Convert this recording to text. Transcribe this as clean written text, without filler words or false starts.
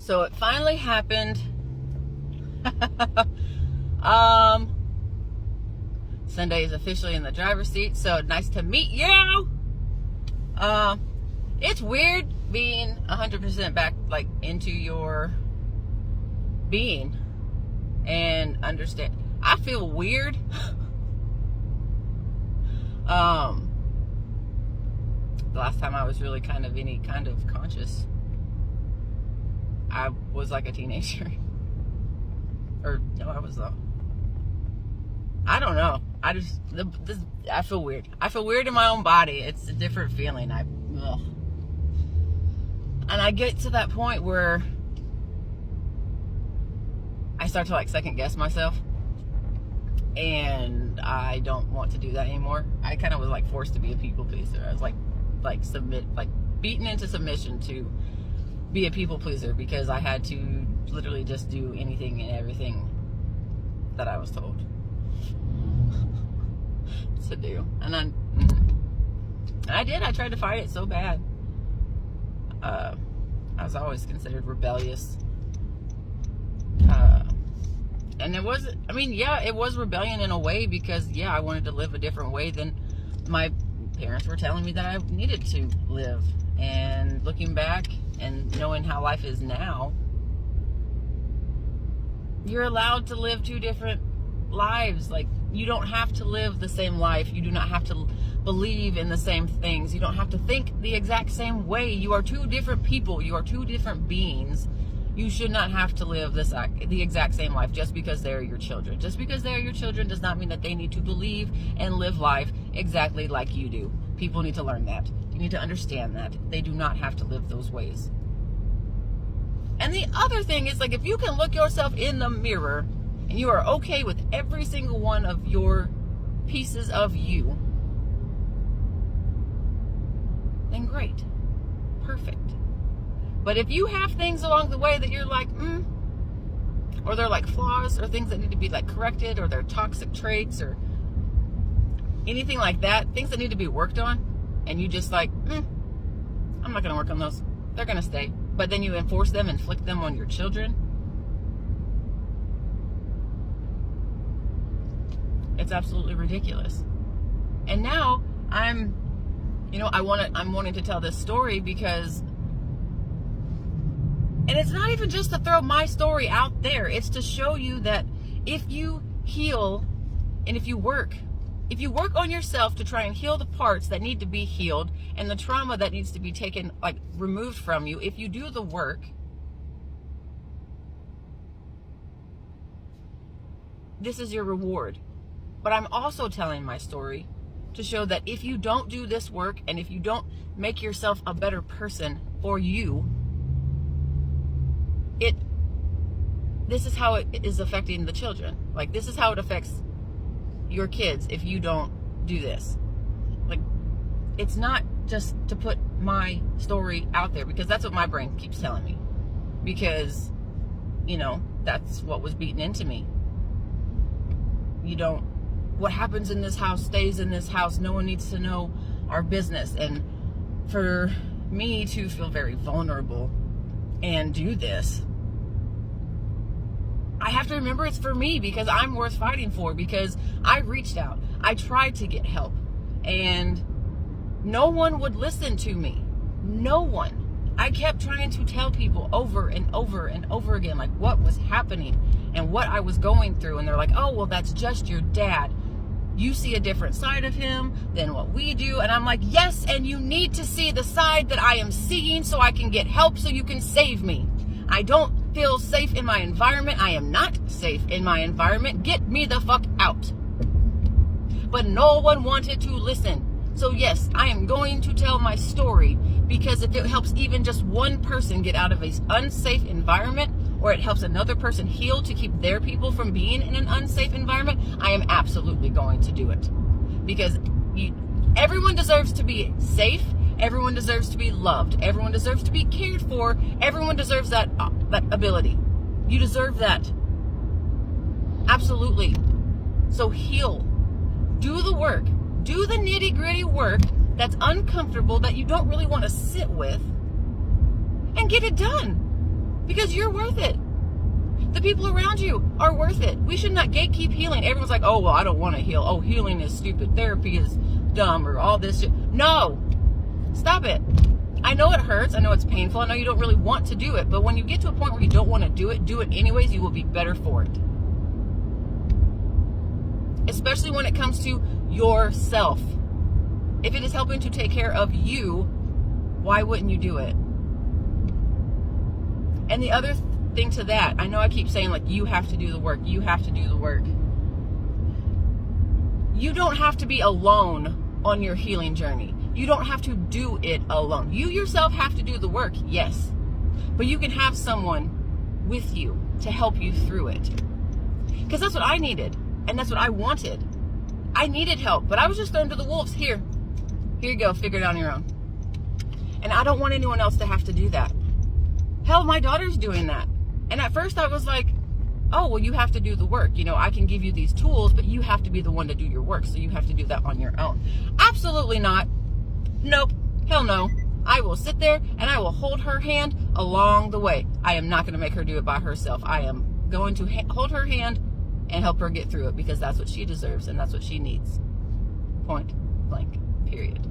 So it finally happened. Sunday is officially in the driver's seat, so nice to meet you. It's weird being 100% back, like, into your being and understand. I feel weird. The last time I was really kind of any kind of conscious, I was like a teenager. Or no, I was I don't know. I feel weird. I feel weird in my own body. It's a different feeling. And I get to that point where I start to like second guess myself, and I don't want to do that anymore. I kind of was like forced to be a people pleaser. I was like beaten into submission to be a people pleaser because I had to literally just do anything and everything that I was told to do. And I did. I tried to fight it so bad. I was always considered rebellious. And it was, it was rebellion in a way because, I wanted to live a different way than my parents were telling me that I needed to live. And looking back and knowing how life is now, you're allowed to live two different lives. Like, you don't have to live the same life. You do not have to believe in the same things. You don't have to think the exact same way. You are two different people. You are two different beings. You should not have to live the exact same life just because they're your children. Just because they're your children does not mean that they need to believe and live life exactly like you do. People need to learn that. You need to understand that. They do not have to live those ways. And the other thing is, like, if you can look yourself in the mirror and you are okay with every single one of your pieces of you, then great. Perfect. But if you have things along the way that you're like, or they're like flaws or things that need to be like corrected, or they're toxic traits or anything like that, things that need to be worked on, and you just like, I'm not going to work on those. They're going to stay. But then you enforce them, inflict them on your children. It's absolutely ridiculous. And now I'm wanting to tell this story because, and it's not even just to throw my story out there. It's to show you that if you heal and if you work on yourself to try and heal the parts that need to be healed and the trauma that needs to be taken, like, removed from you, if you do the work, this is your reward. But I'm also telling my story to show that if you don't do this work and if you don't make yourself a better person for you, this is how it is affecting the children. Like, this is how it affects your kids if you don't do this. Like, it's not just to put my story out there because that's what my brain keeps telling me, because that's what was beaten into me. What happens in this house stays in this house. No one needs to know our business. And for me to feel very vulnerable and do this, I have to remember it's for me, because I'm worth fighting for, because I reached out. I tried to get help and no one would listen to me. No one. I kept trying to tell people over and over and over again, like, what was happening and what I was going through. And they're like, oh, well, that's just your dad. You see a different side of him than what we do. And I'm like, yes, and you need to see the side that I am seeing so I can get help, so you can save me. I don't feel safe in my environment. I am not safe in my environment. Get me the fuck out. But no one wanted to listen. So yes, I am going to tell my story, because if it helps even just one person get out of an unsafe environment, or it helps another person heal to keep their people from being in an unsafe environment, I am absolutely going to do it. Because everyone deserves to be safe. Everyone deserves to be loved. Everyone deserves to be cared for. Everyone deserves that ability. You deserve that. Absolutely. So heal. Do the work. Do the nitty-gritty work that's uncomfortable, that you don't really want to sit with, and get it done. Because because you're worth it. The people around you are worth it. We should not gatekeep healing. Everyone's like, oh, well, I don't want to heal. Oh, healing is stupid. Therapy is dumb, or all this shit. No, stop it. I know it hurts. I know it's painful. I know you don't really want to do it. But when you get to a point where you don't want to do it anyways. You will be better for it. Especially when it comes to yourself. If it is helping to take care of you, why wouldn't you do it? And the other thing to that, I know I keep saying, like, you have to do the work. You have to do the work. You don't have to be alone on your healing journey. You don't have to do it alone. You yourself have to do the work, yes. But you can have someone with you to help you through it. Because that's what I needed. And that's what I wanted. I needed help, but I was just thrown to the wolves. Here you go, figure it out on your own. And I don't want anyone else to have to do that. Hell, my daughter's doing that. And at first I was like, oh, well, you have to do the work. You know, I can give you these tools, but you have to be the one to do your work. So you have to do that on your own. Absolutely not. Nope. Hell no. I will sit there and I will hold her hand along the way. I am not going to make her do it by herself. I am going to hold her hand and help her get through it, because that's what she deserves and that's what she needs. Point blank, period.